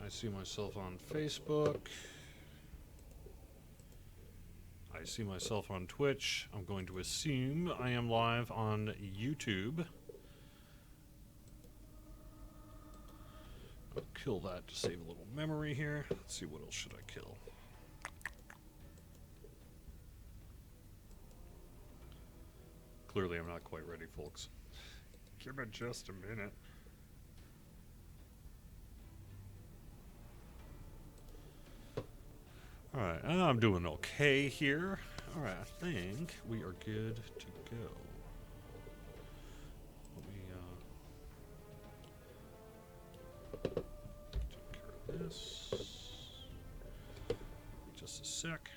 I see myself on Facebook. I see myself on Twitch. I'm going to assume I am live on YouTube. I'll kill that to save a little memory here. Let's see, what else should I kill? Clearly I'm not quite ready, folks. Give me just a minute. Alright, I'm doing okay here. Alright, I think we are good to go. Let me, take care of this. Just a sec.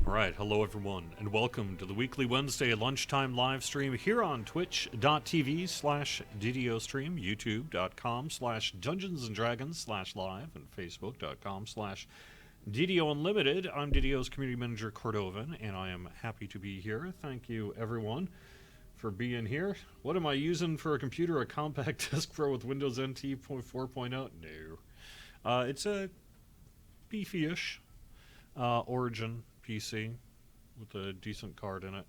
Alright, hello everyone, and welcome to the weekly Wednesday lunchtime live stream here on twitch.tv/DDO stream, youtube.com/Dungeons & Dragons/live, and facebook.com/DDO Unlimited. I'm DDO's Community Manager Cordovan, and I am happy to be here. Thank you everyone for being here. What am I using for a computer? A compact Disk Pro with Windows NT 4.0? No. It's a beefy-ish Origin PC with a decent card in it.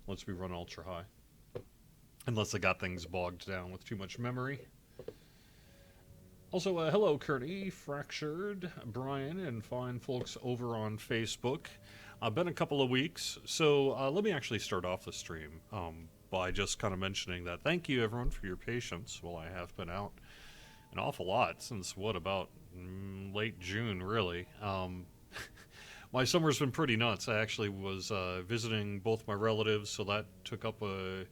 Lets me run ultra high. Unless I got things bogged down with too much memory. Also, hello Kearney, Fractured, Brian, and fine folks over on Facebook. Been a couple of weeks, so let me actually start off the stream by just kind of mentioning that thank you everyone for your patience while I have been out an awful lot since, about late June, really. My summer's been pretty nuts. I actually was visiting both my relatives, so that took up 3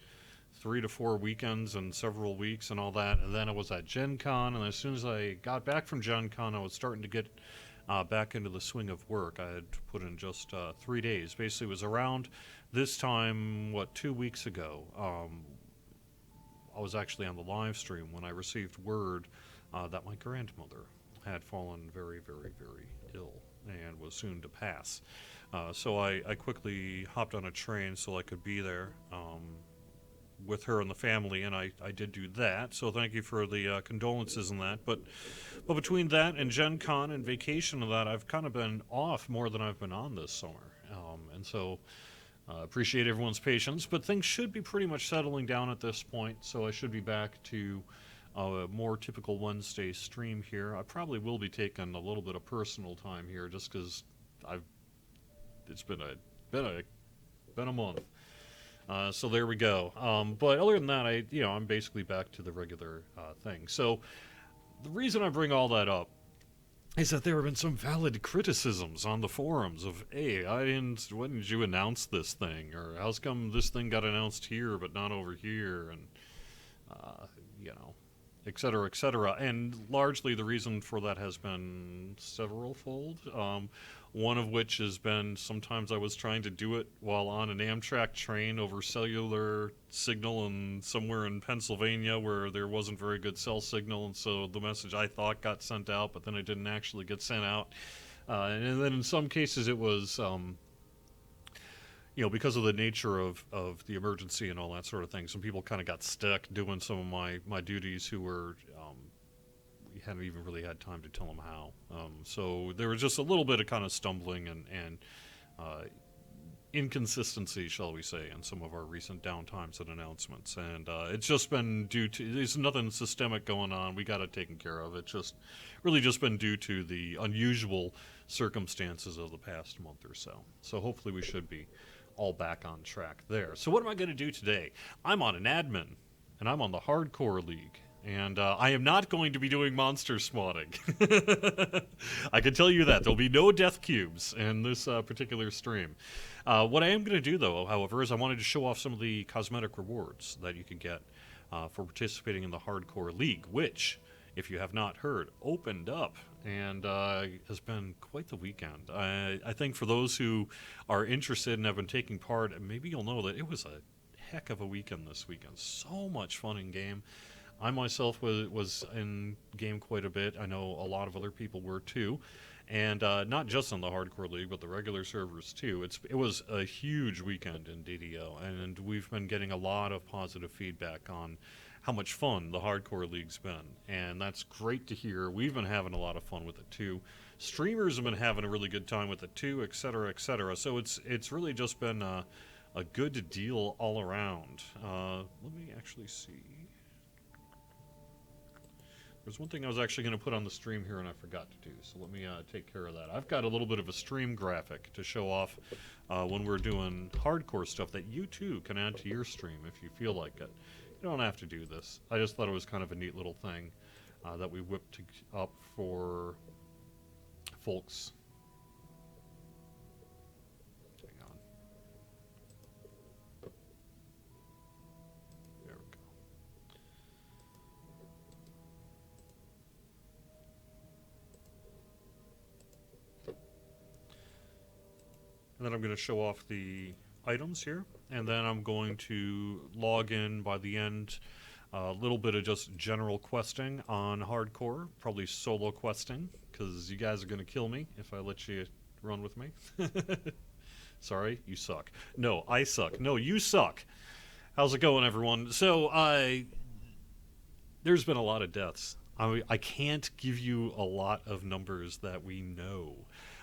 to 4 weekends and several weeks and all that. And then I was at Gen Con, and as soon as I got back from Gen Con, I was starting to get back into the swing of work. I had put in just 3 days. Basically, it was around this time, 2 weeks ago. I was actually on the live stream when I received word that my grandmother had fallen very, very, very ill and was soon to pass. So I quickly hopped on a train so I could be there with her and the family, and I did do that. So thank you for the condolences and that. But between that and Gen Con and vacation and that, I've kind of been off more than I've been on this summer. And so appreciate everyone's patience. But things should be pretty much settling down at this point, so I should be back to a more typical Wednesday stream here. I probably will be taking a little bit of personal time here, just because it's been a month. So there we go. But other than that, I'm basically back to the regular thing. So the reason I bring all that up is that there have been some valid criticisms on the forums of, hey, why didn't you announce this thing, or how's come this thing got announced here but not over here, and et cetera, et cetera. And largely the reason for that has been several-fold. One of which has been sometimes I was trying to do it while on an Amtrak train over cellular signal and somewhere in Pennsylvania where there wasn't very good cell signal, and so the message I thought got sent out, but then it didn't actually get sent out. And then in some cases it was because of the nature of the emergency and all that sort of thing, some people kind of got stuck doing some of my duties who were, we hadn't even really had time to tell them how. So there was just a little bit of kind of stumbling and inconsistency, shall we say, in some of our recent downtimes and announcements. And it's just been due to, there's nothing systemic going on. We got it taken care of. It's just really just been due to the unusual circumstances of the past month or so. So hopefully we should be all back on track there. So what am I going to do today? I'm on an admin, and I'm on the Hardcore League, and I am not going to be doing monster spawning. I can tell you that. There'll be no death cubes in this particular stream. What I am going to do, though, however, is I wanted to show off some of the cosmetic rewards that you can get for participating in the Hardcore League, which, if you have not heard, opened up and has been quite the weekend. I think for those who are interested and have been taking part, maybe you'll know that it was a heck of a weekend this weekend. So much fun in game. I myself was in game quite a bit. I know a lot of other people were too, and not just on the hardcore league, but the regular servers too. It was a huge weekend in DDO, and we've been getting a lot of positive feedback on how much fun the hardcore league's been, and that's great to hear. We've been having a lot of fun with it too. Streamers have been having a really good time with it too, etc., etc. So it's really just been a good deal all around. Let me actually see. There's one thing I was actually going to put on the stream here and I forgot to do, so let me take care of that. I've got a little bit of a stream graphic to show off when we're doing hardcore stuff that you too can add to your stream if you feel like it. You don't have to do this. I just thought it was kind of a neat little thing that we whipped up for folks. Hang on. There we go. And then I'm going to show off the items here, and then I'm going to log in by the end. A little bit of just general questing on hardcore, probably solo questing, because you guys are going to kill me if I let you run with me. Sorry, you suck. No, I suck. No, you suck. How's it going, everyone? So, there's been a lot of deaths. I can't give you a lot of numbers that we know,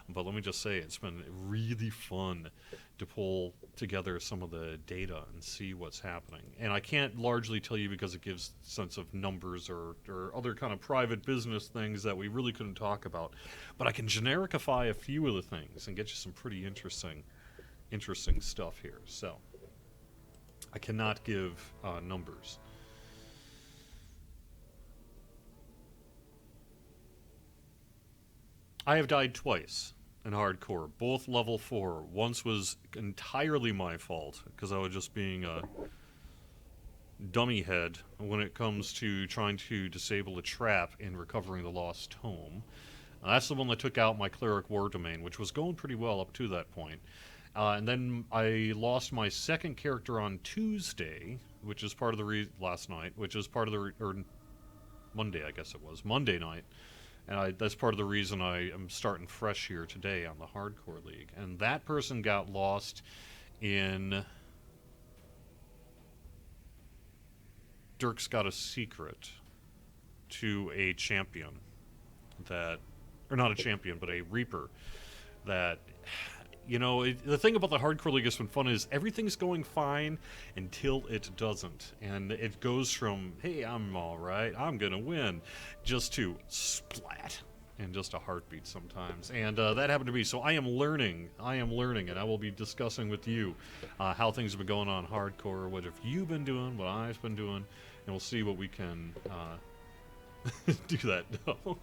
but let me just say it's been really fun to pull together some of the data and see what's happening. And I can't largely tell you because it gives sense of numbers or other kind of private business things that we really couldn't talk about. But I can genericify a few of the things and get you some pretty interesting stuff here. So I cannot give numbers. I have died twice in hardcore, both level 4. Once was entirely my fault, because I was just being a dummy head when it comes to trying to disable a trap in recovering the lost tome. That's the one that took out my cleric war domain, which was going pretty well up to that point. And then I lost my second character on Tuesday, which is part of the last night, which is part of the or Monday, I guess it was Monday night. And that's part of the reason I am starting fresh here today on the Hardcore League. And that person got lost in Dirk's Got a Secret to a champion that, or not a champion, but a Reaper that, you know, the thing about the Hardcore League that's been fun is everything's going fine until it doesn't. And it goes from, hey, I'm alright, I'm gonna win, just to splat in just a heartbeat sometimes. And that happened to me. So I am learning, and I will be discussing with you how things have been going on hardcore, what have you been doing, what I've been doing, and we'll see what we can do that. No,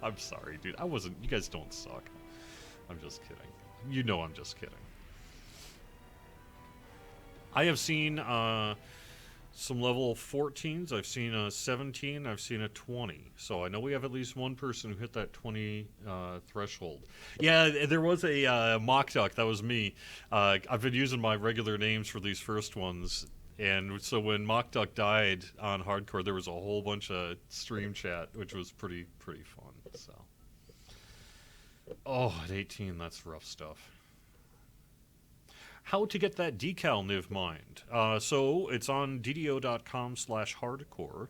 I'm sorry, dude. You guys don't suck. I'm just kidding. You know I'm just kidding. I have seen some level 14s. I've seen a 17. I've seen a 20. So I know we have at least one person who hit that 20 threshold. Yeah, there was a mock duck. That was me. I've been using my regular names for these first ones. And so when Mock Duck died on Hardcore, there was a whole bunch of stream chat, which was pretty fun. So. Oh, at 18, that's rough stuff. How to get that decal, Niv Mind. So it's on ddo.com/hardcore.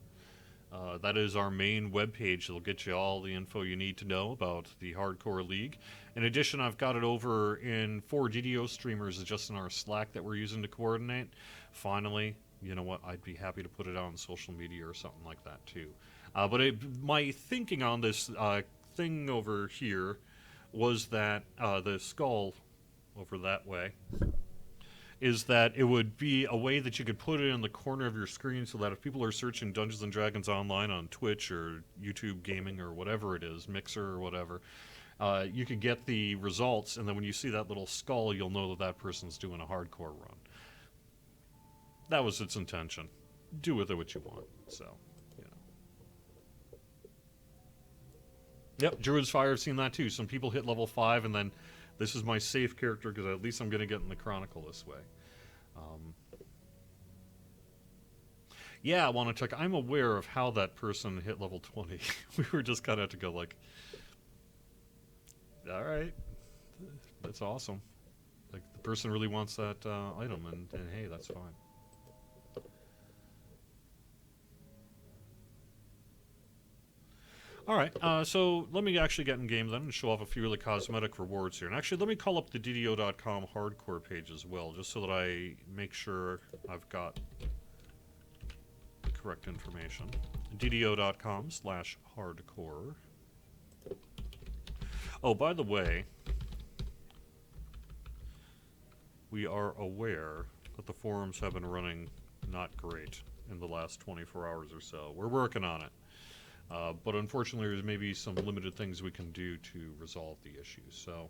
That is our main webpage. It'll get you all the info you need to know about the Hardcore League. In addition, I've got it over in 4 DDO streamers, just in our Slack that we're using to coordinate. Finally, you know what? I'd be happy to put it out on social media or something like that too. But my thinking on this thing over here was that the skull over that way is that it would be a way that you could put it in the corner of your screen so that if people are searching Dungeons & Dragons online on Twitch or YouTube Gaming or whatever it is, Mixer or whatever, you could get the results, and then when you see that little skull, you'll know that that person's doing a hardcore run. That was its intention. Do with it what you want, so... Yep, Druid's Fire, I've seen that too. Some people hit level 5, and then this is my safe character, because at least I'm going to get in the Chronicle this way. Yeah, I want to check. I'm aware of how that person hit level 20. We were just kind of to go like, all right, that's awesome. Like, the person really wants that item, and hey, that's fine. All right, so let me actually get in game then and show off a few of the cosmetic rewards here. And actually, let me call up the DDO.com hardcore page as well, just so that I make sure I've got the correct information. DDO.com/hardcore. Oh, by the way, we are aware that the forums have been running not great in the last 24 hours or so. We're working on it. But unfortunately, there's maybe some limited things we can do to resolve the issue. So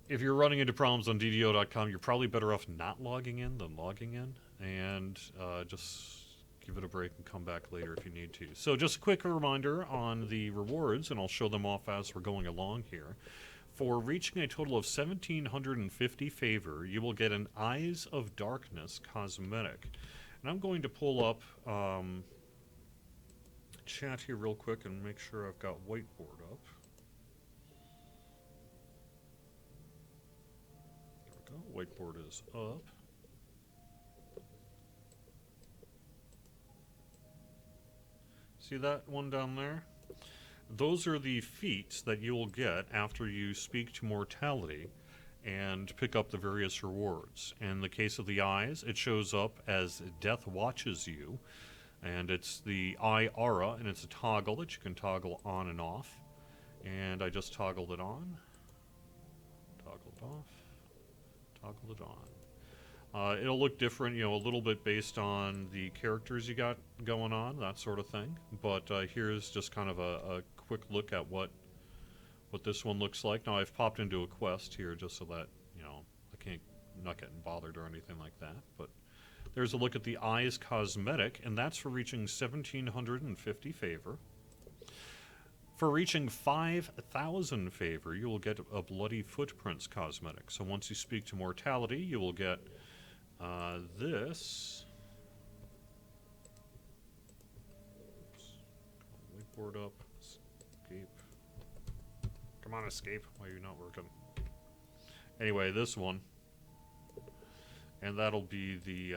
if you're running into problems on DDO.com, you're probably better off not logging in than logging in. And just give it a break and come back later if you need to. So just a quick reminder on the rewards, and I'll show them off as we're going along here. For reaching a total of 1,750 favor, you will get an Eyes of Darkness cosmetic. And I'm going to pull up chat here real quick and make sure I've got whiteboard up. There we go. Whiteboard is up. See that one down there? Those are the feats that you will get after you speak to mortality and pick up the various rewards. In the case of the eyes, it shows up as Death Watches You, and it's the eye aura, and it's a toggle that you can toggle on and off. And I just toggled it on, toggled it off, toggled it on. It'll look different, you know, a little bit based on the characters you got going on, that sort of thing. But here's just kind of a quick look at what this one looks like. Now I've popped into a quest here just so that, you know, I'm not getting bothered or anything like that. But there's a look at the Eyes cosmetic, and that's for reaching 1,750 favor. For reaching 5,000 favor, you will get a Bloody Footprints cosmetic. So once you speak to mortality, you will get this. Oops. Whiteboard up. Escape. Come on, escape. Why are you not working? Anyway, this one. And that'll be the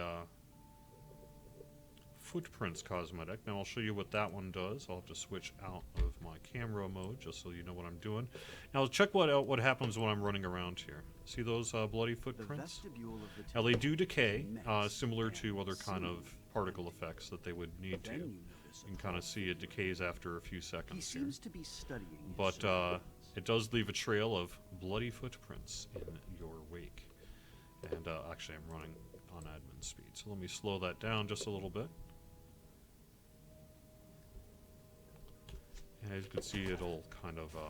Footprints cosmetic. Now I'll show you what that one does. I'll have to switch out of my camera mode just so you know what I'm doing. Now check what happens when I'm running around here. See those bloody footprints? Now they do decay, similar to other kind of particle effects that they would need to. You can kind of see it decays after a few seconds here. But it does leave a trail of bloody footprints in your wake. And actually I'm running on admin speed, so let me slow that down just a little bit. And as you can see, it'll kind of there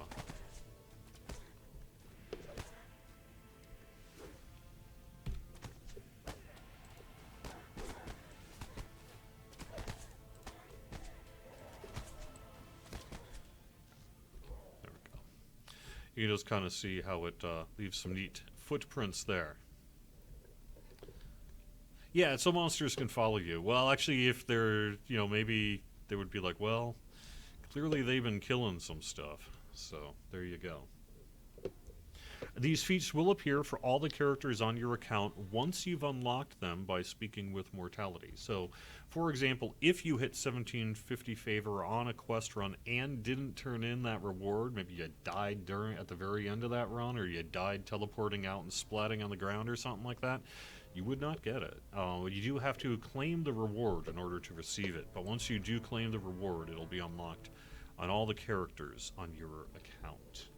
we go. You can just kind of see how it leaves some neat footprints there. Yeah, so monsters can follow you. Well, actually, if they're, you know, maybe they would be like, well, clearly they've been killing some stuff. So, there you go. These feats will appear for all the characters on your account once you've unlocked them by speaking with mortality. So, for example, if you hit 1750 favor on a quest run and didn't turn in that reward, maybe you died at the very end of that run, or you died teleporting out and splatting on the ground or something like that, you would not get it. You do have to claim the reward in order to receive it, but once you do claim the reward, it'll be unlocked on all the characters on your account.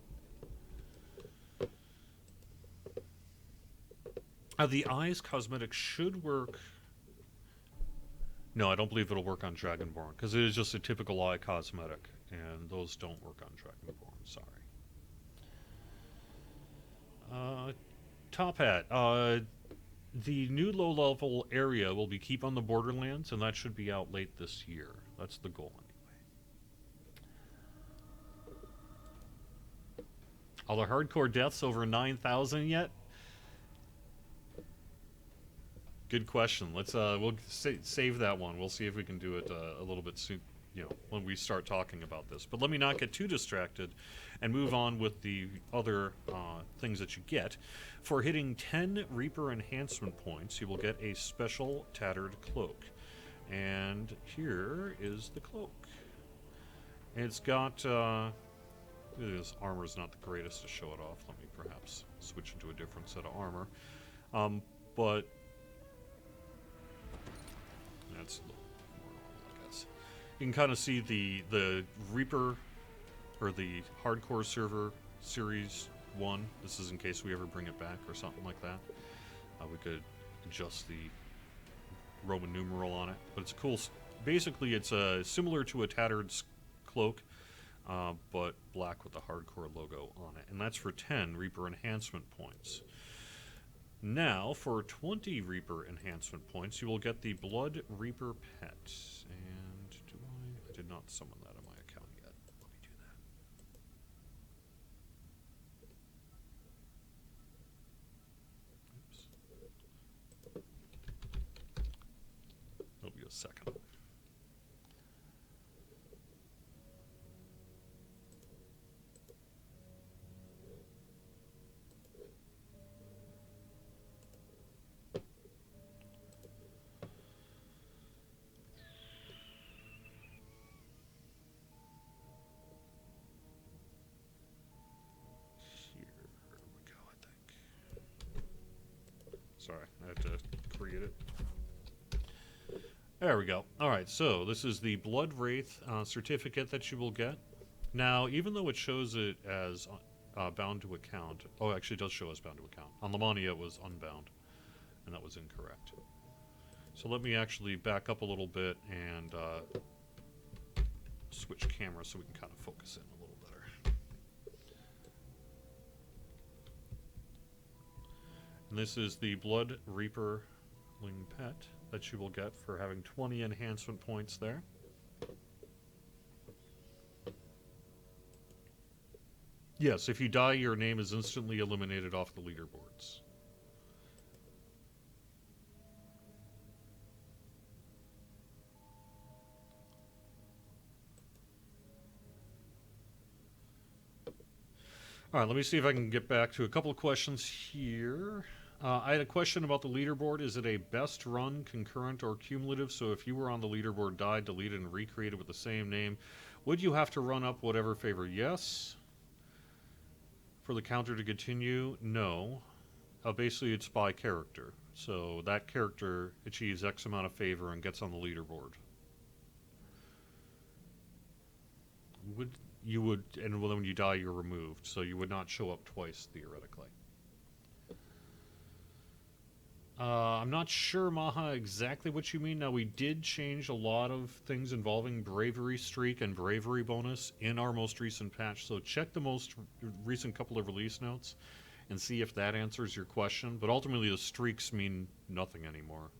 The Eyes cosmetic should work. No, I don't believe it'll work on Dragonborn, because it is just a typical eye cosmetic, and those don't work on Dragonborn, sorry. Top Hat. The new low-level area will be Keep on the Borderlands, and that should be out late this year. That's the goal, anyway. Are the hardcore deaths over 9,000 yet? Good question. Let's we'll save that one. We'll see if we can do it a little bit soon, when we start talking about this. But let me not get too distracted and move on with the other things that you get. For hitting 10 Reaper enhancement points, you will get a special tattered cloak. And here is the cloak. It's got this armor's not the greatest to show it off. Let me perhaps switch into a different set of armor. But that's more normal, I guess. You can kind of see the Reaper, or the Hardcore Server Series 1. This is in case we ever bring it back or something like that. We could adjust the Roman numeral on it. But it's cool. Basically, it's similar to a tattered cloak, but black with the Hardcore logo on it. And that's for 10 Reaper enhancement points. Now, for 20 Reaper enhancement points, you will get the Blood Reaper Pet. And I did not summon that on my account yet. Let me do that. Oops. It'll be a second. Sorry, I have to create it. There we go. Alright, so this is the Blood Wraith certificate that you will get. Now, even though it shows it as bound to account, oh, actually it does show as bound to account. On Lamania it was unbound, and that was incorrect. So let me actually back up a little bit and switch cameras so we can kind of focus in a little better. And this is the Blood Reaper Ling Pet that you will get for having 20 enhancement points there. Yes, if you die, your name is instantly eliminated off the leaderboards. All right, let me see if I can get back to a couple of questions here. I had a question about the leaderboard. Is it a best run, concurrent, or cumulative? So if you were on the leaderboard, died, deleted, and recreated with the same name, would you have to run up whatever favor? Yes. For the counter to continue? No. Basically, it's by character. So that character achieves X amount of favor and gets on the leaderboard. And when you die, you're removed. So you would not show up twice, theoretically. I'm not sure, Maha, exactly what you mean. Now, we did change a lot of things involving bravery streak and bravery bonus in our most recent patch, so check the most recent couple of release notes and see if that answers your question. But ultimately, the streaks mean nothing anymore.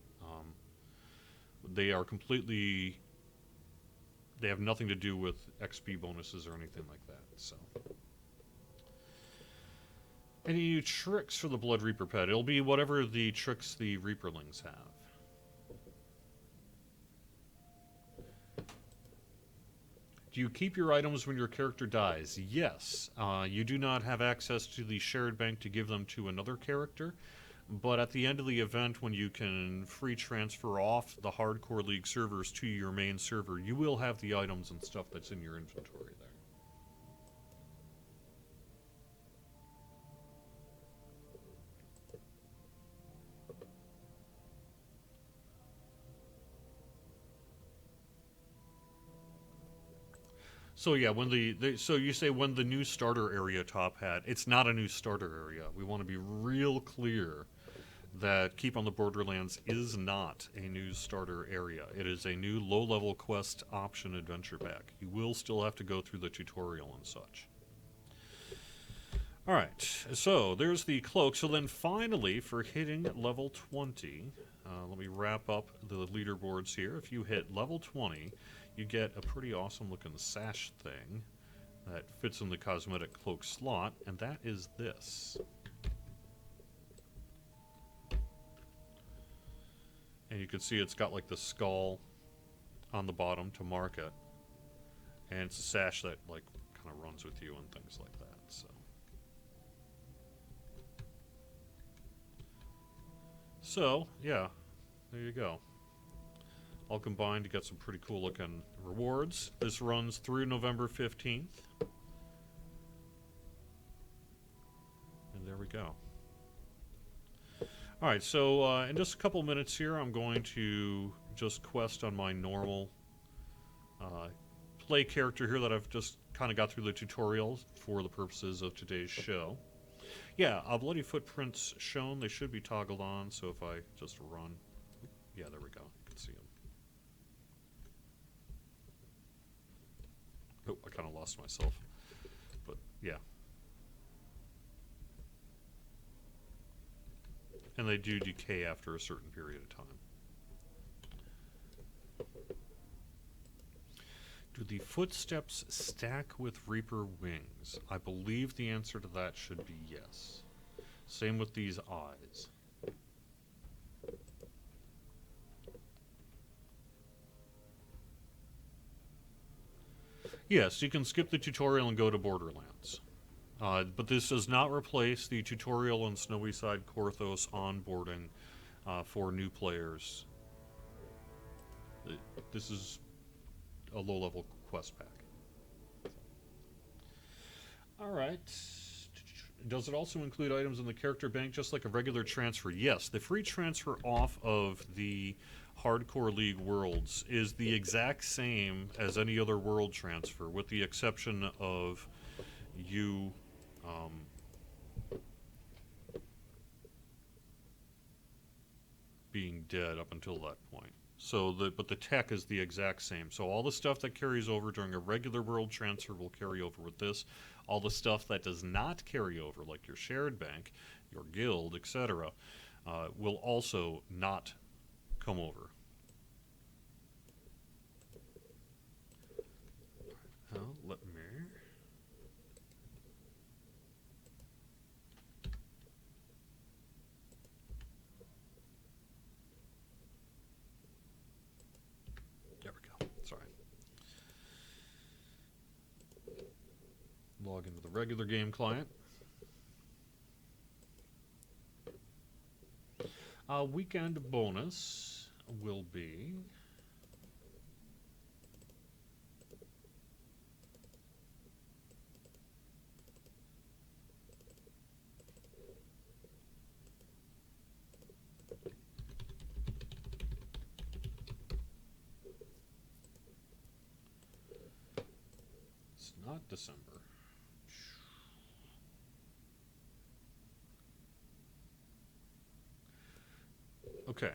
They are completely... They have nothing to do with XP bonuses or anything like that, so... Any new tricks for the Blood Reaper pet? It'll be whatever the tricks the Reaperlings have. Do you keep your items when your character dies? Yes. You do not have access to the shared bank to give them to another character, but at the end of the event, when you can free transfer off the Hardcore League servers to your main server, you will have the items and stuff that's in your inventory there. So yeah, when so you say when the new starter area top hat, it's not a new starter area. We want to be real clear that Keep on the Borderlands is not a new starter area. It is a new low-level quest option adventure pack. You will still have to go through the tutorial and such. Alright, so there's the cloak. So then finally, for hitting level 20, let me wrap up the leaderboards here. If you hit level 20, you get a pretty awesome looking sash thing that fits in the cosmetic cloak slot, and that is this. you can see it's got like the skull on the bottom to mark it. And it's a sash that like kind of runs with you and things like that. So yeah, there you go. All combined to get some pretty cool looking rewards. This runs through November 15th. And there we go. Alright, so in just a couple minutes here, I'm going to just quest on my normal play character here that I've just kind of got through the tutorials for the purposes of today's show. Yeah, bloody footprints shown. They should be toggled on, so if I just run... Yeah, there we go. You can see them. Oh, I kind of lost myself. But, yeah. And they do decay after a certain period of time. Do the footsteps stack with Reaper wings? I believe the answer to that should be yes. Same with these eyes. Yes, you can skip the tutorial and go to Borderlands. But this does not replace the tutorial on Snowy Side Korthos onboarding for new players. This is a low-level quest pack. Alright. Does it also include items in the character bank just like a regular transfer? Yes, the free transfer off of the Hardcore League worlds is the exact same as any other world transfer, with the exception of you being dead up until that point. So, but the tech is the exact same. So all the stuff that carries over during a regular world transfer will carry over with this. All the stuff that does not carry over, like your shared bank, your guild, etc., will also not come over. Let me... There we go. Sorry. Log into the regular game client. Weekend bonus will be... It's not December. Okay,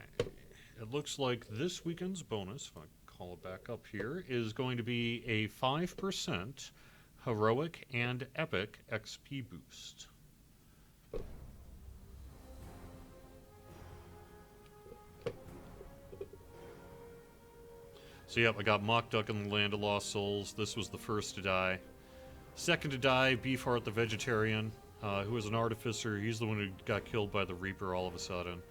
it looks like this weekend's bonus, if I call it back up here, is going to be a 5% heroic and epic XP boost. So yep, I got Mock Duck in the Land of Lost Souls. This was the first to die. Second to die, Beefheart the Vegetarian, who was an artificer. He's the one who got killed by the Reaper all of a sudden.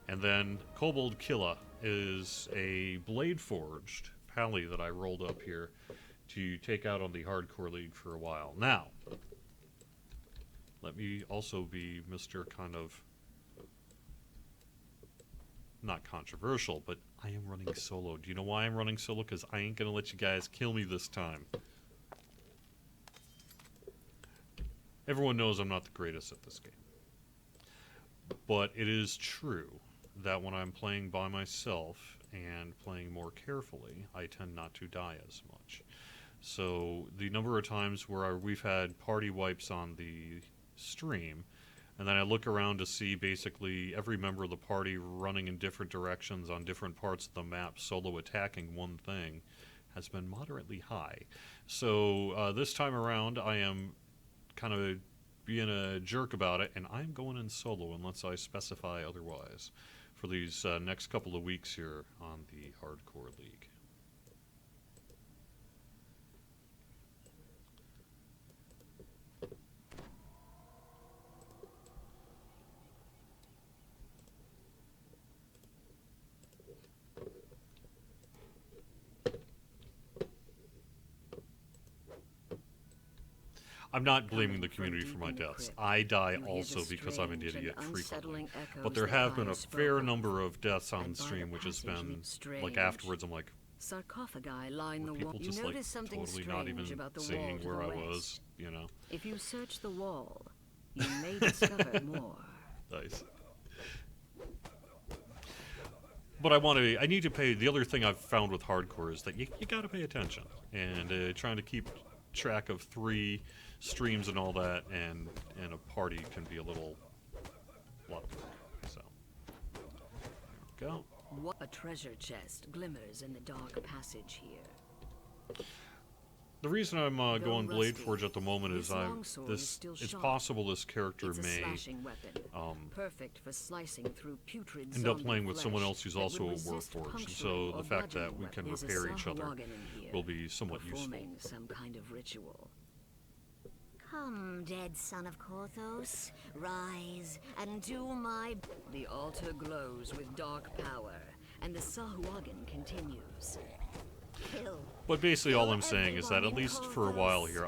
And then Kobold Killa is a blade forged pally that I rolled up here to take out on the Hardcore League for a while. Now, let me also be Mr. kind of, not controversial, but I am running solo. Do you know why I'm running solo? Because I ain't going to let you guys kill me this time. Everyone knows I'm not the greatest at this game. But it is true that when I'm playing by myself and playing more carefully, I tend not to die as much. So the number of times where we've had party wipes on the stream, and then I look around to see basically every member of the party running in different directions on different parts of the map, solo attacking one thing, has been moderately high. So this time around, I am kind of being a jerk about it, and I'm going in solo unless I specify otherwise for these next couple of weeks here on the Hardcore League. I'm not blaming the community for my deaths. I die also because I'm an idiot frequently. But there have been a fair number of deaths on stream, which has been, like, afterwards I'm like, sarcophagi line the wall. people just, like, totally not even seeing where I was, you know? If you search the wall, you may discover more. Nice. But I need to pay, the other thing I've found with hardcore is that you gotta pay attention. And trying to keep track of 3 streams and all that, and a party can be a lot of work. So, there we go. What a treasure chest glimmers in the dark passage here. The reason I'm going Blade Forge at the moment is it's possible this character may perfect for slicing through putrid end up playing with someone else who's also a Warforged, so the fact that we can repair each other will be somewhat useful. Some kind of ritual. Come, dead son of Korthos, rise and do my... The altar glows with dark power, and the Sahuagin continues. But basically all I'm saying is that at least for a while here,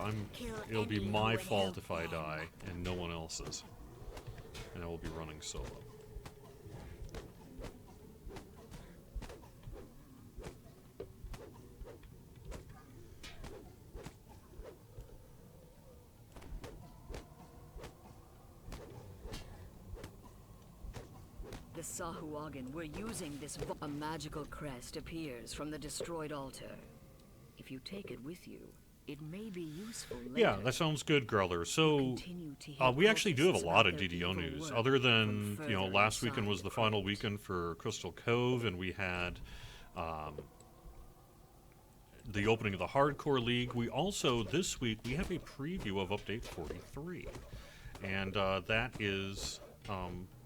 it'll be my fault if I die, and no one else's. And I will be running solo. The Sahuagin were using this. A magical crest appears from the destroyed altar. If you take it with you, it may be useful later. Yeah, that sounds good, Growler. So, we actually do have a lot of DDO news. Other than, you know, last weekend was the final weekend for Crystal Cove, and we had the opening of the Hardcore League. We also, this week, we have a preview of Update 43. And that is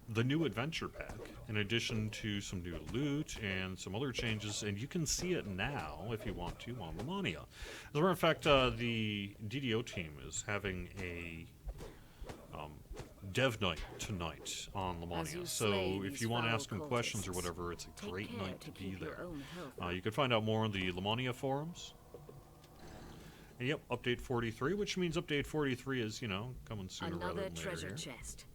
the new adventure pack, in addition to some new loot and some other changes, and you can see it now, if you want to, on Lamania. As a matter of fact, the DDO team is having a dev night tonight on Lamania, so if you want to ask them questions or whatever, it's a great night to be there. You can find out more on the Lamania forums. And yep, Update 43, which means Update 43 is, you know, coming sooner rather than later. Another treasure chest.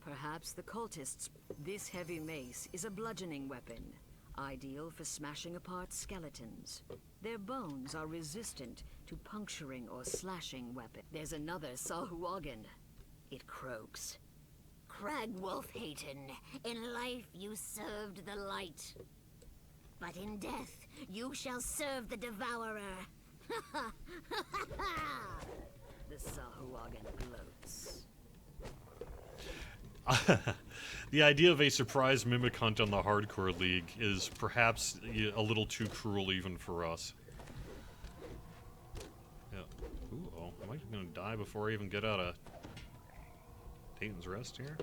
Perhaps the cultists. This heavy mace is a bludgeoning weapon, ideal for smashing apart skeletons. Their bones are resistant to puncturing or slashing weapons. There's another Sahuagin. It croaks. Crag Wolfhaten, in life you served the light, but in death you shall serve the Devourer. The Sahuagin gloats. The idea of a surprise mimic hunt on the Hardcore League is perhaps a little too cruel even for us. Yeah. Ooh, oh, am I gonna die before I even get out of Dayton's Rest here?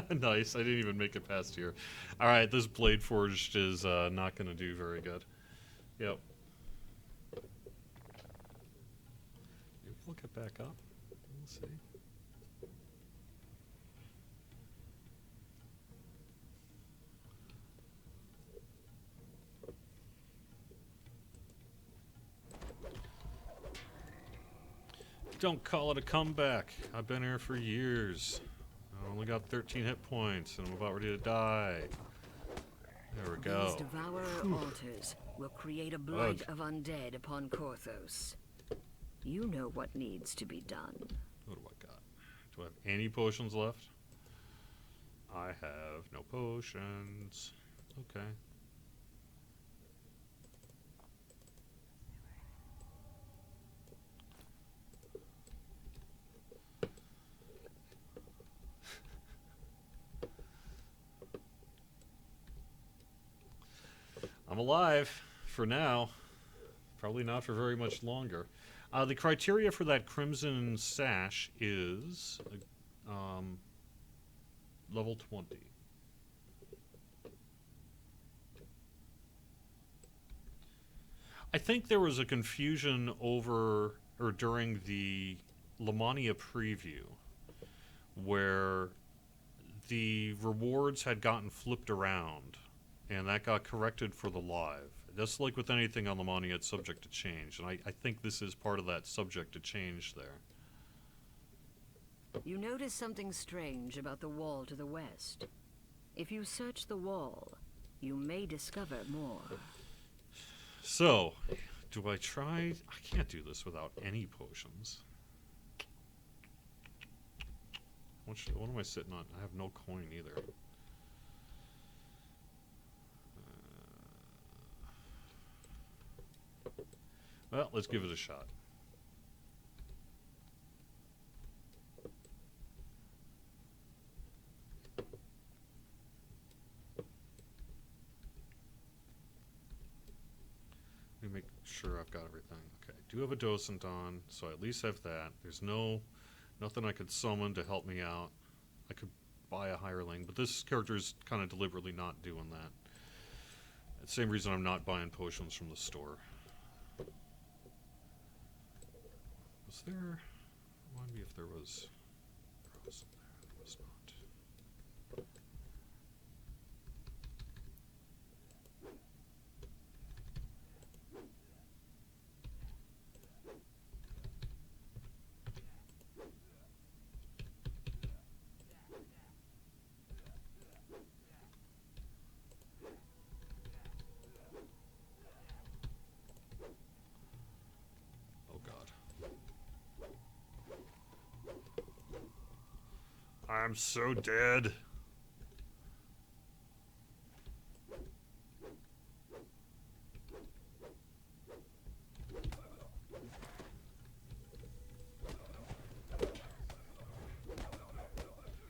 Nice, I didn't even make it past here. Alright, this Blade Forged is not going to do very good. Yep. Maybe we'll get back up. We'll see. Don't call it a comeback. I've been here for years. I only got 13 hit points, and I'm about ready to die. There we go. These Devourer altars will create a blight of undead upon Korthos. You know what needs to be done. What do I got? Do I have any potions left? I have no potions. Okay. I'm alive for now. Probably not for very much longer. The criteria for that Crimson Sash is level 20. I think there was a confusion over or during the Lamania preview where the rewards had gotten flipped around, and that got corrected for the live. Just like with anything on the money, it's subject to change, and I think this is part of that subject to change there. You notice something strange about the wall to the west. If you search the wall, you may discover more. So, do I try? I can't do this without any potions. What am I sitting on? I have no coin either. Well, let's give it a shot. Let me make sure I've got everything. Okay, I do have a docent on, so I at least have that. There's nothing I could summon to help me out. I could buy a hireling, but this character's kind of deliberately not doing that. The same reason I'm not buying potions from the store. Was there... Remind me if there was... There was some there. There was not. Oh god. I'm so dead.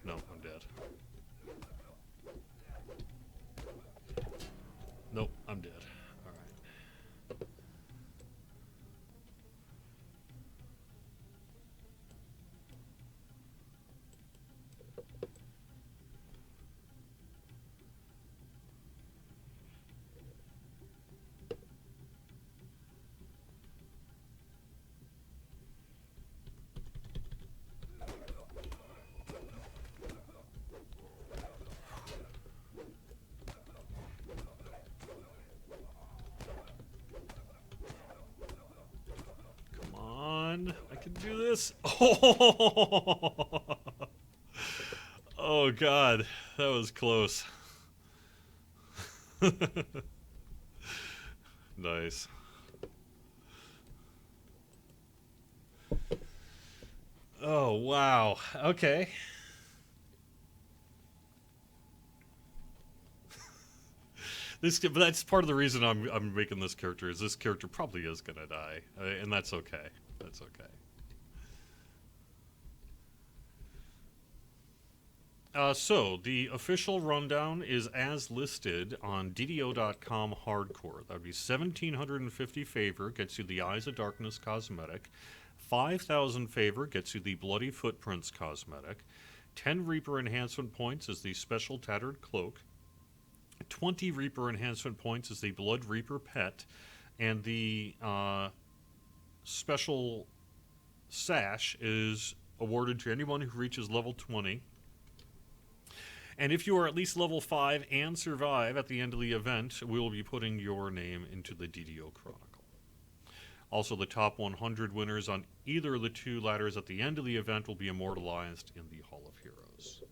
No, I'm dead. Nope, I'm dead. Alright. Come on, I can do this. Oh god, that was close. Nice. Oh wow. Okay. But that's part of the reason I'm making this character. Is this character probably is gonna die, and that's okay. That's okay. So the official rundown is as listed on DDO.com hardcore. That would be 1,750 favor gets you the Eyes of Darkness cosmetic, 5,000 favor gets you the Bloody Footprints cosmetic, 10 Reaper enhancement points is the special Tattered Cloak, 20 Reaper enhancement points is the Blood Reaper pet, and the special sash is awarded to anyone who reaches level 20. And if you are at least level 5 and survive at the end of the event, we will be putting your name into the DDO Chronicle. Also, the top 100 winners on either of the two ladders at the end of the event will be immortalized in the Hall of Heroes.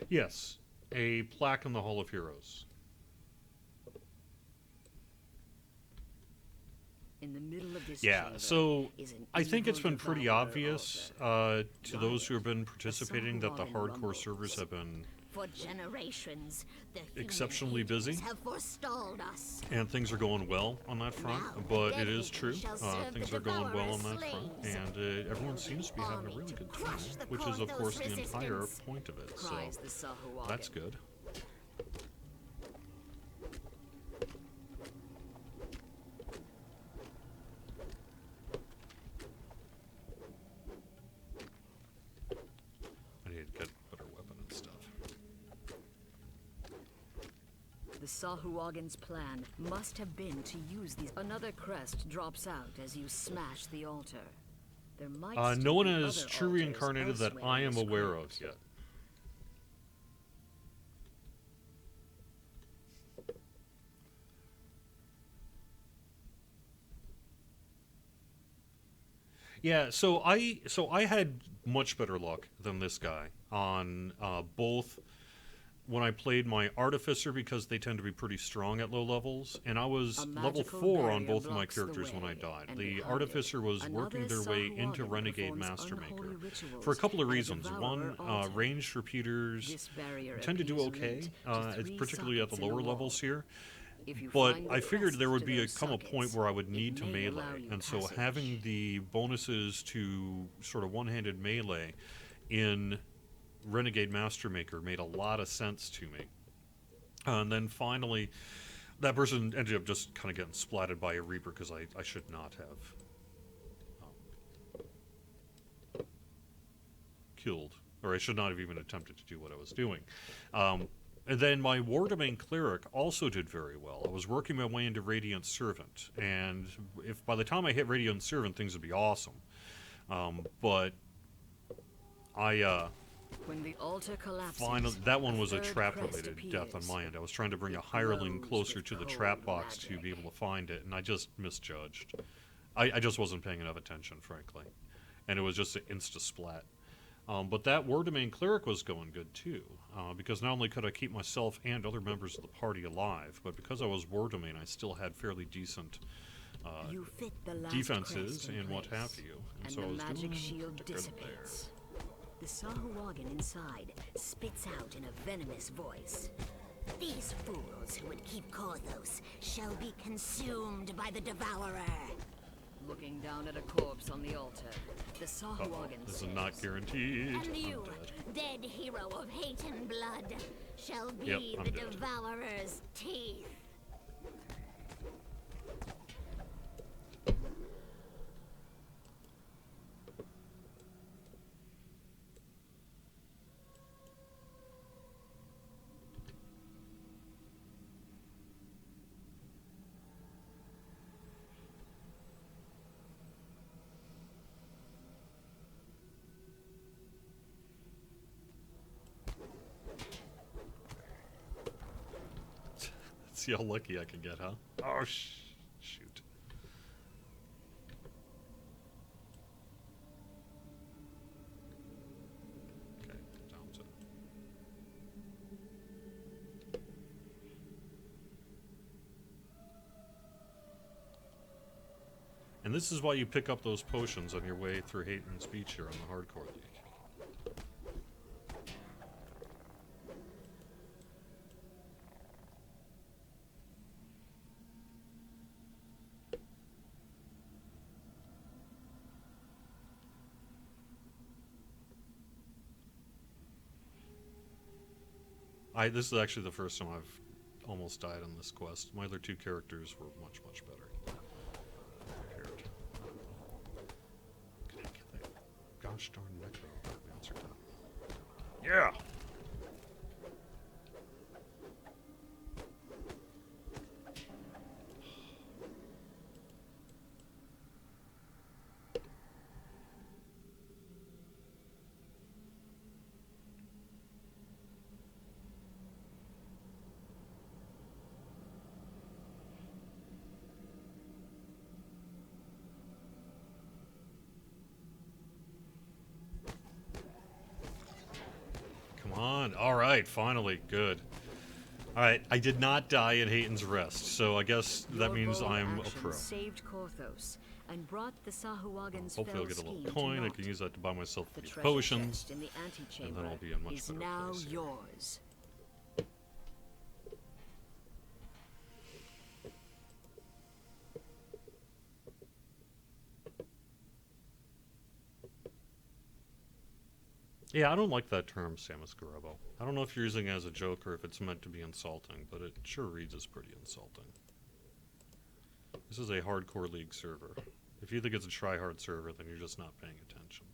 Yes, a plaque in the Hall of Heroes. In the middle of this Yeah, chamber so is an I think it's evil been pretty devourer obvious altar. to those who have been Riot, participating that the Sahuagin hardcore rumbles. servers have been For generations, the human exceptionally haters busy. have forestalled us. And things are going well on that front, Now, but Dead it is Haven true. shall serve Things the are going well on that Devourer's front, slaves. and everyone Building seems to be having a army really to good time, crush the which is, of Cordo's course, the entire resistance. point of it. So Cries the Sahuagin. that's good. I need to get a better weapon and stuff. The Sahuagin's plan must have been to use these. Another crest drops out as you smash the altar. There might No still one be is other true altars reincarnated that elsewhere I in am this aware crypt. of yet. Yeah, so I had much better luck than this guy on both when I played my Artificer, because they tend to be pretty strong at low levels, and I was A level magical 4 on barrier both of my blocks the characters when I way, died. and The behind Artificer it, was working another their way into Sahuagin Renegade performs Mastermaker unholy rituals for a couple of at a reasons. One, devourer altar. ranged repeaters This barrier tend to do appears okay, linked to three particularly at the sockets in lower the levels wall. here. If you But find the I figured there crests would to be those come a point sockets, where I would it need to may allow melee, you and so passage. having the bonuses to sort of one-handed melee in Renegade Mastermaker made a lot of sense to me. And then finally, that person ended up just kind of getting splatted by a Reaper because I should not have killed, or I should not have even attempted to do what I was doing. And then my War Domain Cleric also did very well. I was working my way into Radiant Servant, and if by the time I hit Radiant Servant, things would be awesome. But I When the altar collapses, finally, that one a was a third trap-related crest death on appears. my end. I was trying to bring a It hireling glows closer with to the cold trap box to magic. be able to find it, and I just misjudged. I just wasn't paying enough attention, frankly. And it was just an insta-splat. But that War Domain Cleric was going good too, because not only could I keep myself and other members of the party alive, but because I was War Domain, I still had fairly decent You fit the last defenses crest in and what place, have you. and so I the was magic doing shield good there. dissipates. The Sahuagin inside spits out in a venomous voice. These fools who would keep Corthos shall be consumed by the Devourer. Looking down at a corpse on the altar, the Sahuagin This says, is not guaranteed. And I'm you, dead. dead hero of hate and blood, shall be Yep, I'm the dead. Devourer's teeth. See how lucky I can get, huh? Oh, shoot. Okay, down to... And this is why you pick up those potions on your way through Hate and Speech here on the Hardcore League. This is actually the first time I've almost died on this quest. My other two characters were much, much better prepared. Can I get that gosh darn Necro Bouncer down? Yeah! Come on. All right, finally. Good. Alright, I did not die in Hayton's Rest, so I guess that Your means bold I'm a action pro. saved Korthos and brought the Sahuagin's Hopefully I'll fell get a little scheme coin. to I naught. can use that to buy myself The these treasure potions. chest in the antechamber I'll be in much is better now place here. yours. Yeah, I don't like that term, Samus Garebo. I don't know if you're using it as a joke or if it's meant to be insulting, but it sure reads as pretty insulting. This is a hardcore league server. If you think it's a try-hard server, then you're just not paying attention.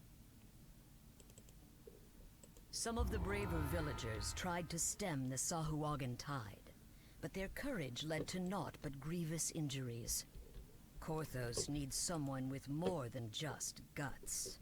Some of the braver villagers tried to stem the Sahuagin tide, but their courage led to naught but grievous injuries. Korthos needs someone with more than just guts.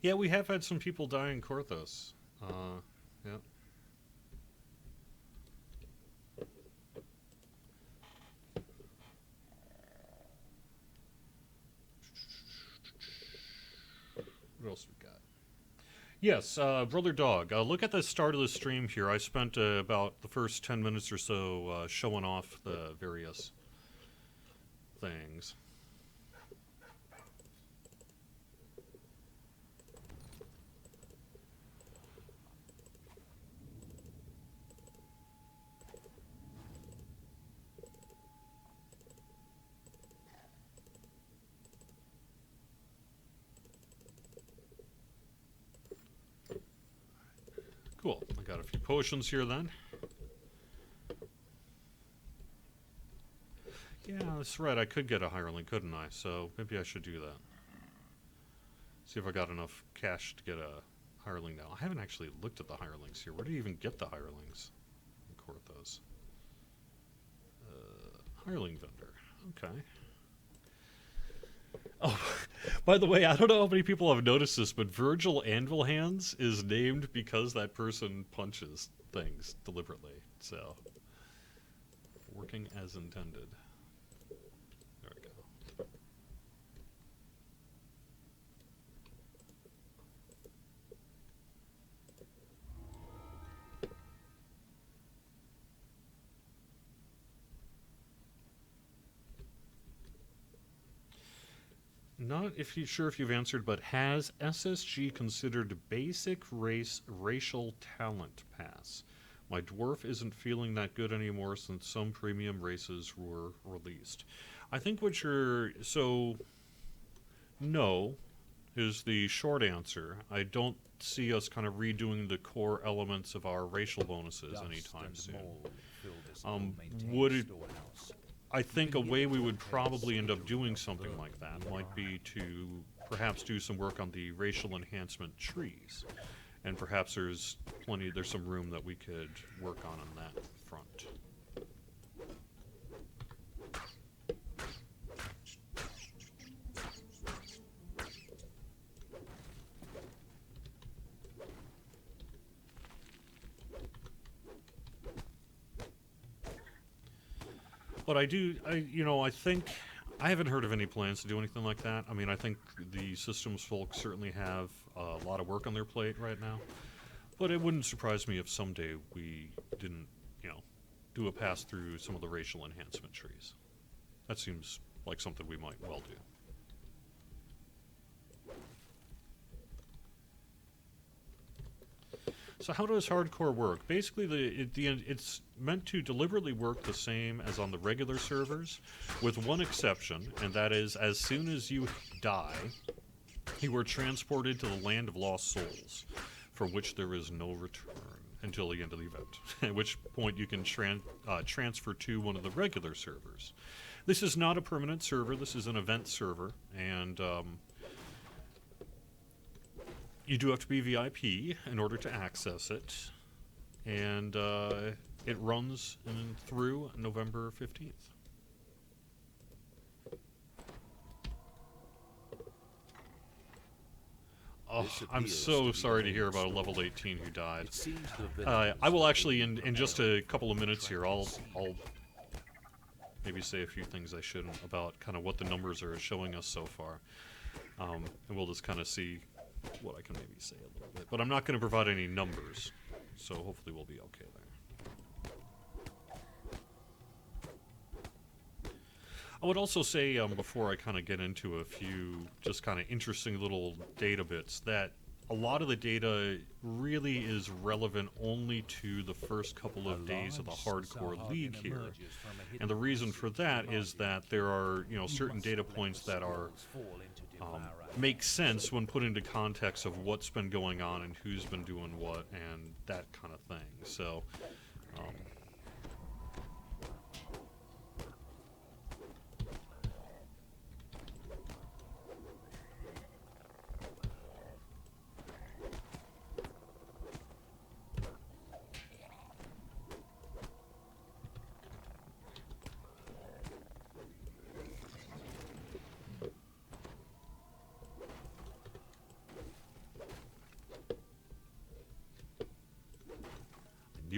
Yeah, we have had some people die in Korthos. Yeah. What else we got? Yes, Brother Dog. Look at the start of the stream here. I spent about the first 10 minutes or so showing off the various things. Cool. I got a few potions here then. Yeah, that's right. I could get a hireling, couldn't I? So maybe I should do that. See if I got enough cash to get a hireling now. I haven't actually looked at the hirelings here. Where do you even get the hirelings? Record those. Hireling vendor. Okay. Oh, by the way, I don't know how many people have noticed this, but Virgil Anvil Hands is named because that person punches things deliberately. So, working as intended. There we go. Not if you sure if you've answered, but has SSG considered basic racial talent pass? My dwarf isn't feeling that good anymore since some premium races were released. I think what you're no is the short answer. I don't see us kind of redoing the core elements of our racial bonuses anytime soon. Would it? I think a way we would probably end up doing something like that might be to perhaps do some work on the racial enhancement trees. And perhaps there's some room that we could work on that front. But I think I haven't heard of any plans to do anything like that. I mean, I think the systems folks certainly have a lot of work on their plate right now. But it wouldn't surprise me if someday we didn't, do a pass through some of the racial enhancement trees. That seems like something we might well do. So how does hardcore work? Basically, it's meant to deliberately work the same as on the regular servers, with one exception, and that is as soon as you die, you are transported to the land of lost souls, for which there is no return until the end of the event, at which point you can transfer to one of the regular servers. This is not a permanent server, this is an event server, and you do have to be VIP in order to access it. and it runs through November 15th. Oh, I'm so sorry to hear about a level 18 who died. I will actually, in just a couple of minutes here, I'll maybe say a few things I shouldn't about kind of what the numbers are showing us so far. And we'll just kind of see what I can maybe say a little bit. But I'm not going to provide any numbers, so hopefully we'll be okay there. I would also say, before I kind of get into a few just kind of interesting little data bits, that a lot of the data really is relevant only to the first couple of days of the hardcore league here. And the reason for that is that there are, certain data points that are make sense when put into context of what's been going on and who's been doing what and that kind of thing. So,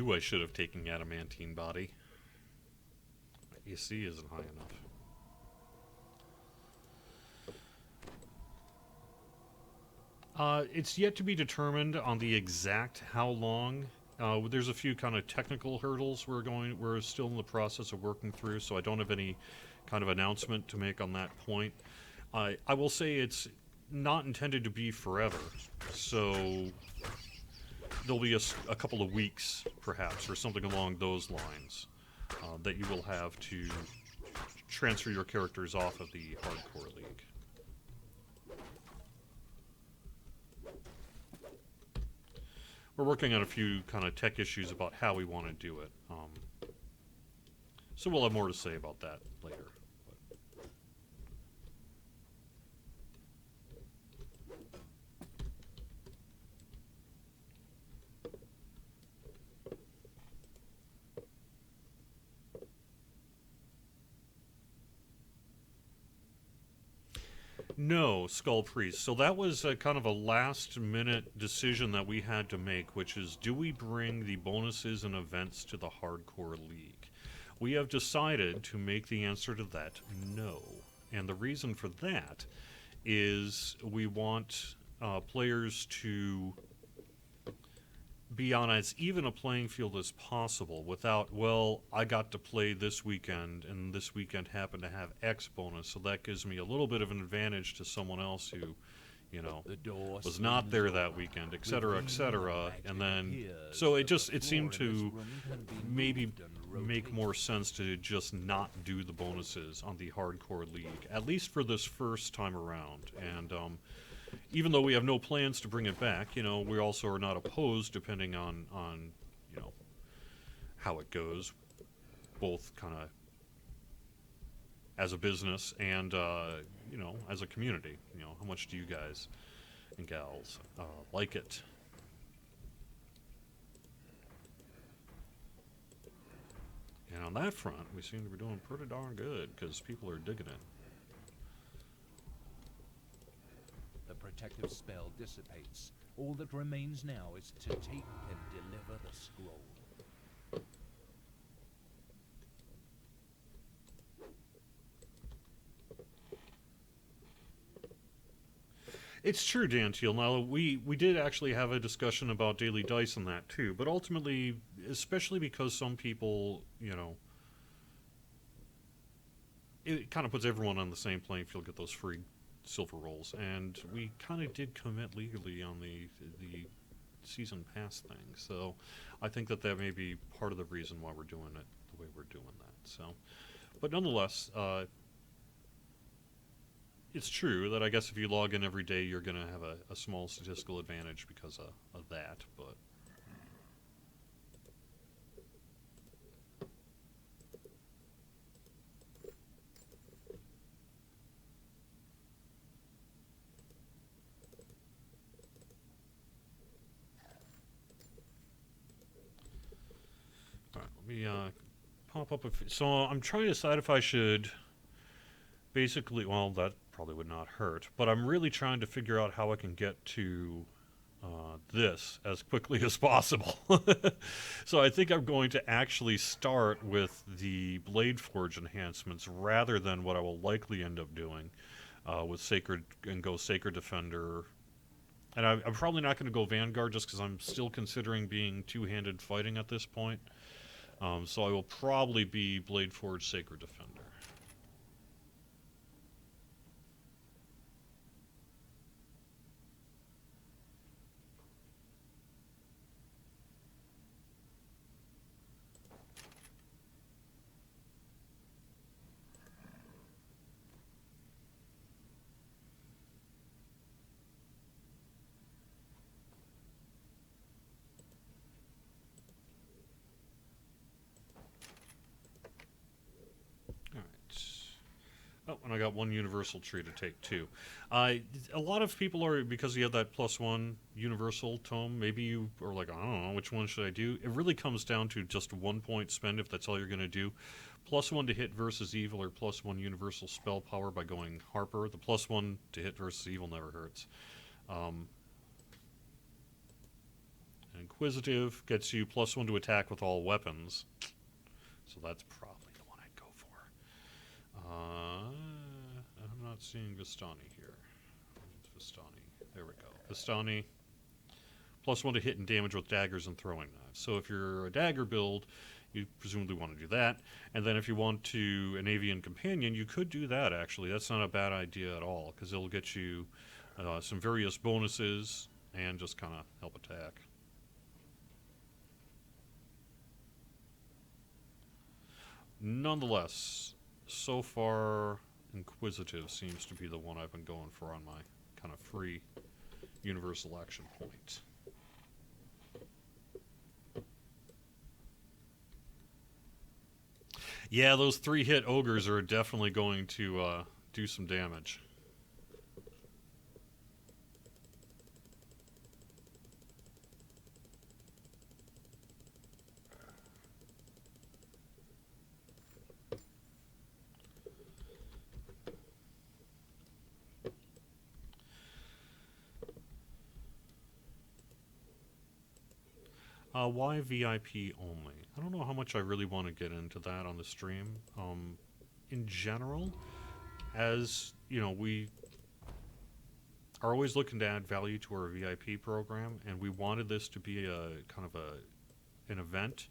I should have taken adamantine body. My AC isn't high enough. It's yet to be determined on the exact how long. There's a few kind of technical hurdles we're still in the process of working through, so I don't have any kind of announcement to make on that point. I will say it's not intended to be forever, so there'll be a couple of weeks, perhaps, or something along those lines, that you will have to transfer your characters off of the hardcore league. We're working on a few kind of tech issues about how we want to do it. So we'll have more to say about that later. No, Skull Priest. So that was kind of a last-minute decision that we had to make, which is, do we bring the bonuses and events to the Hardcore League? We have decided to make the answer to that no. And the reason for that is we want players to be on as even a playing field as possible without, well, I got to play this weekend and this weekend happened to have X bonus, so that gives me a little bit of an advantage to someone else who, was not there that weekend, etc., etc. And then, so it seemed to maybe make more sense to just not do the bonuses on the Hardcore League, at least for this first time around. And, even though we have no plans to bring it back, we also are not opposed, depending on how it goes, both kind of as a business and, as a community. How much do you guys and gals like it? And on that front, we seem to be doing pretty darn good, because people are digging it. The protective spell dissipates. All that remains now is to take and deliver the scroll. It's true, Dantiel. Now, we did actually have a discussion about daily dice and that, too. But ultimately, especially because some people, it kind of puts everyone on the same playing field, get those free silver rolls, and we kind of did commit legally on the season pass thing, so I think that may be part of the reason why we're doing it the way we're doing that. So, but nonetheless, it's true that I guess if you log in every day, you're going to have a small statistical advantage because of that, but Let me pop up so I'm trying to decide if I should basically, well, that probably would not hurt, but I'm really trying to figure out how I can get to this as quickly as possible. So I think I'm going to actually start with the Blade Forge enhancements rather than what I will likely end up doing with Sacred and go Sacred Defender. And I'm probably not going to go Vanguard just because I'm still considering being two-handed fighting at this point. So I will probably be Blade Forge Sacred Defender. Oh, and I got one universal tree to take too. A lot of people are, because you have that +1 universal tome, maybe you are like, I don't know, which one should I do? It really comes down to just 1 point spend if that's all you're going to do. +1 to hit versus evil or +1 universal spell power by going Harper. The +1 to hit versus evil never hurts. Inquisitive gets you +1 to attack with all weapons. So that's probably the one I'd go for. I'm not seeing Vistani here. Vistani. There we go. Vistani. +1 to hit and damage with daggers and throwing knives. So if you're a dagger build, you presumably want to do that. And then if you want to an avian companion, you could do that, actually. That's not a bad idea at all, because it'll get you some various bonuses and just kind of help attack. Nonetheless, so far, Inquisitive seems to be the one I've been going for on my kind of free universal action point. Yeah, those 3-hit ogres are definitely going to do some damage. Why VIP only? I don't know how much I really want to get into that on the stream. In general, as you know, we are always looking to add value to our VIP program, and we wanted this to be a kind of an event.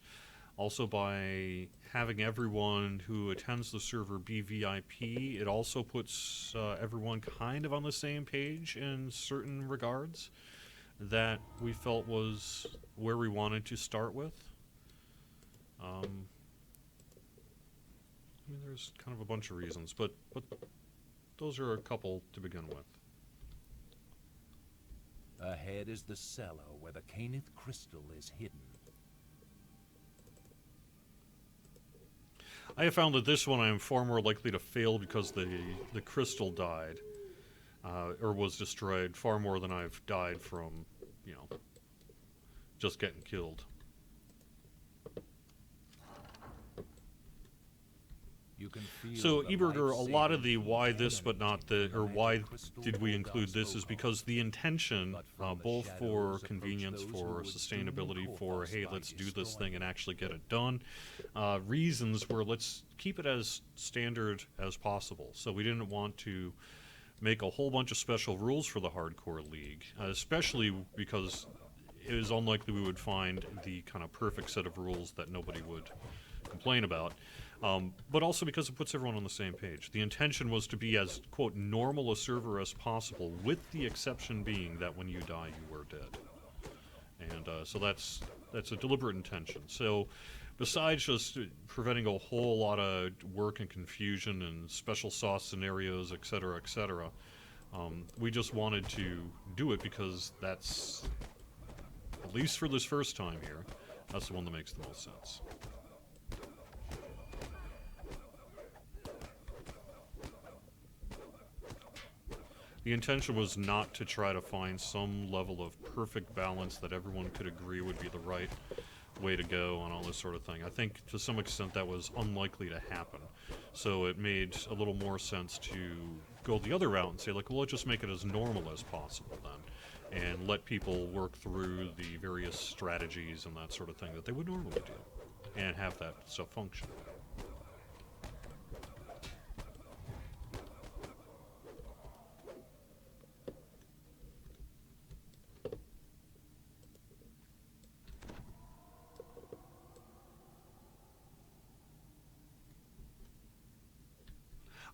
Also, by having everyone who attends the server be VIP, it also puts everyone kind of on the same page in certain regards that we felt was where we wanted to start with. I mean, there's kind of a bunch of reasons, but those are a couple to begin with. Ahead is the cellar where the Canith crystal is hidden. I have found that this one I am far more likely to fail because the crystal died, or was destroyed, far more than I've died from, you know, just getting killed. You can feel So, the Eberger, a lot of the life-saving why heat this but not the, or why did we include this is because the intention, both for convenience, for sustainability, for, hey, let's do this thing and actually get it done, reasons were let's keep it as standard as possible. So we didn't want to make a whole bunch of special rules for the Hardcore League, especially because it is unlikely we would find the kind of perfect set of rules that nobody would complain about. But also because it puts everyone on the same page. The intention was to be as, quote, normal a server as possible, with the exception being that when you die, you were dead. And so that's a deliberate intention. So besides just preventing a whole lot of work and confusion and special sauce scenarios, etc., we just wanted to do it because that's, at least for this first time here, that's the one that makes the most sense. The intention was not to try to find some level of perfect balance that everyone could agree would be the right way to go on all this sort of thing. I think to some extent that was unlikely to happen. So it made a little more sense to go the other route and say, like, well, let's just make it as normal as possible then, and let people work through the various strategies and that sort of thing that they would normally do, and have that stuff function.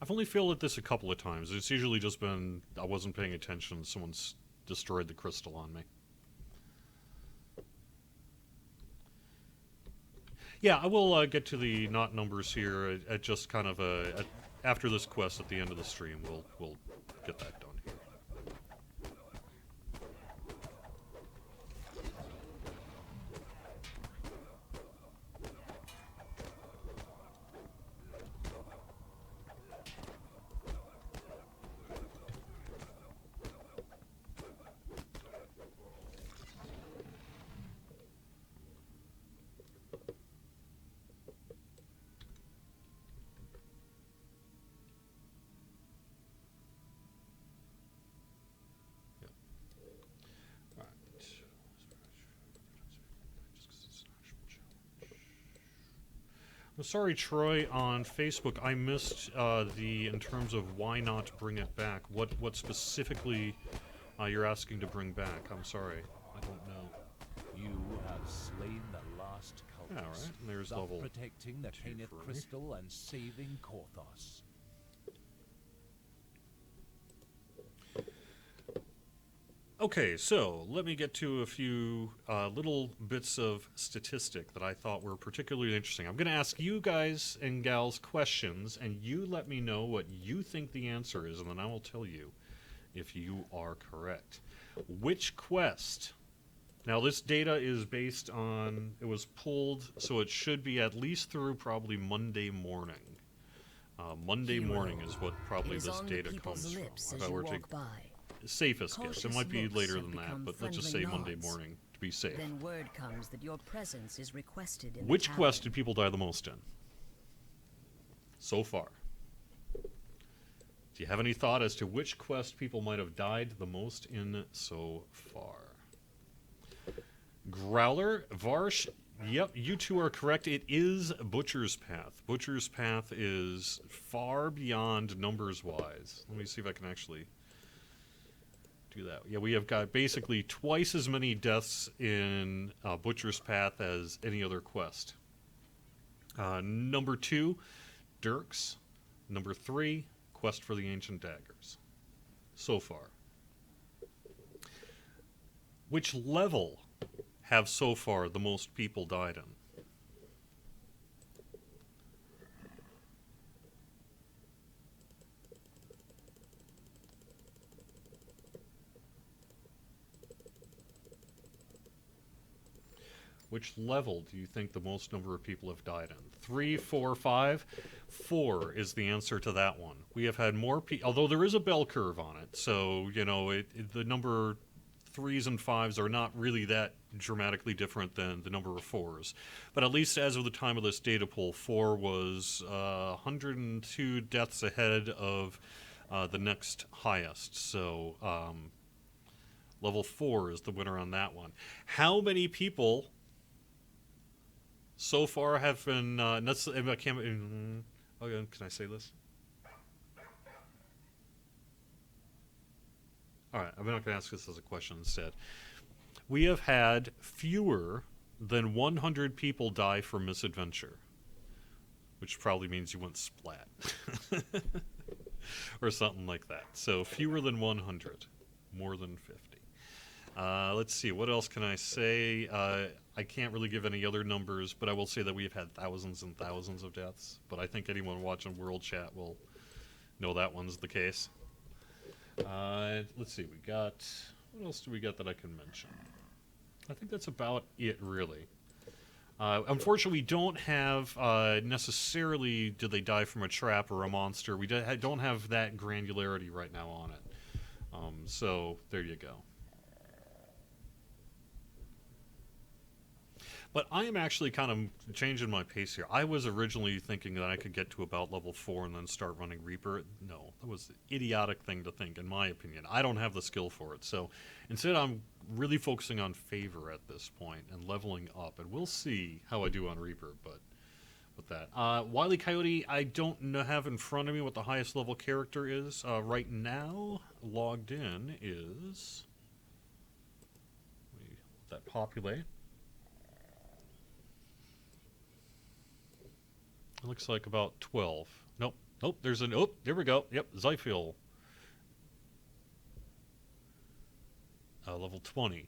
I've only failed at this a couple of times. It's usually just been I wasn't paying attention, someone's destroyed the crystal on me. Yeah, I will get to the not numbers here at just kind of after this quest at the end of the stream. We'll get that done here. I'm sorry, Troy, on Facebook, I missed in terms of why not bring it back. What specifically you're asking to bring back? I'm sorry, I don't know. You have slain the last cultist. Yeah, right. There's thus level protecting the 2 Kenneth for me. Crystal and saving Korthos. Okay, so let me get to a few little bits of statistic that I thought were particularly interesting. I'm going to ask you guys and gals questions, and you let me know what you think the answer is, and then I will tell you if you are correct. Which quest? Now, this data is based on, it was pulled, so it should be at least through probably Monday morning. Monday morning is what probably this data comes from. If I were to safest guess. It might be later than that, but let's just say Monday morning to be safe. Then word comes that your presence is requested in Which quest did people die the most in? So far. Do you have any thought as to which quest people might have died the most in so far? Growler, Varsh, yep, you two are correct. It is Butcher's Path. Butcher's Path is far beyond numbers-wise. Let me see if I can actually do that. Yeah, we have got basically twice as many deaths in Butcher's Path as any other quest. Number 2, Dirks. Number 3, Quest for the Ancient Daggers. So far. Which level have so far the most people died in? Which level do you think the most number of people have died in? 3, 4, 5? 4 is the answer to that one. We have had more people, although there is a bell curve on it, so, you know, the number 3s and 5s are not really that dramatically different than the number of 4s. But at least as of the time of this data poll, 4 was 102 deaths ahead of the next highest. So level 4 is the winner on that one. How many people so far have been... can I say this? Alright, I'm not going to ask this as a question instead. We have had fewer than 100 people die from misadventure. Which probably means you went splat. Or something like that. So fewer than 100. More than 50. Let's see, what else can I say? I can't really give any other numbers, but I will say that we've had thousands and thousands of deaths. But I think anyone watching World Chat will know that one's the case. Let's see, we got... What else do we got that I can mention? I think that's about it, really. Unfortunately, we don't have necessarily did they die from a trap or a monster. We don't have that granularity right now on it. So, there you go. But I am actually kind of changing my pace here. I was originally thinking that I could get to about level 4 and then start running Reaper. No, that was an idiotic thing to think, in my opinion. I don't have the skill for it. So instead, I'm really focusing on Favor at this point and leveling up. And we'll see how I do on Reaper, but with that. Wile E. Coyote, I don't have in front of me what the highest level character is. Right now, logged in is... Let that populate. It looks like about 12. Nope. Nope, there's an... Oh, there we go. Yep, Zyphil. Level 20.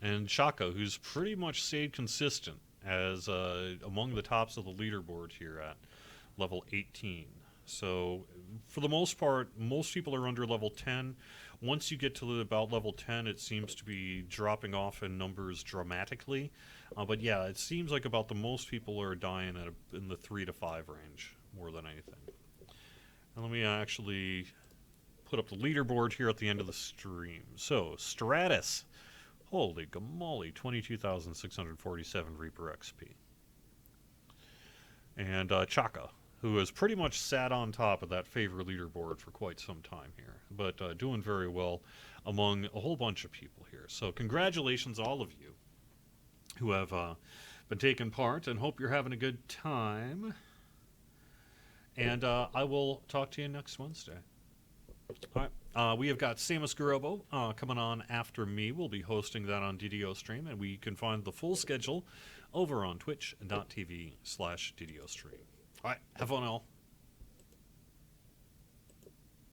And Shaka, who's pretty much stayed consistent as among the tops of the leaderboard here at level 18. So, for the most part, most people are under level 10. Once you get to about level 10, it seems to be dropping off in numbers dramatically. But yeah, it seems like about the most people are dying at in the 3 to 5 range, more than anything. And let me actually put up the leaderboard here at the end of the stream. So, Stratus. Holy gamoly, 22,647 Reaper XP. And Chaka, who has pretty much sat on top of that favor leaderboard for quite some time here, but doing very well among a whole bunch of people here. So congratulations, all of you who have been taking part, and hope you're having a good time. And I will talk to you next Wednesday. All right. We have got Samus Garobo coming on after me. We'll be hosting that on DDO Stream, and we can find the full schedule over on twitch.tv/DDO Stream. All right. Have fun, all.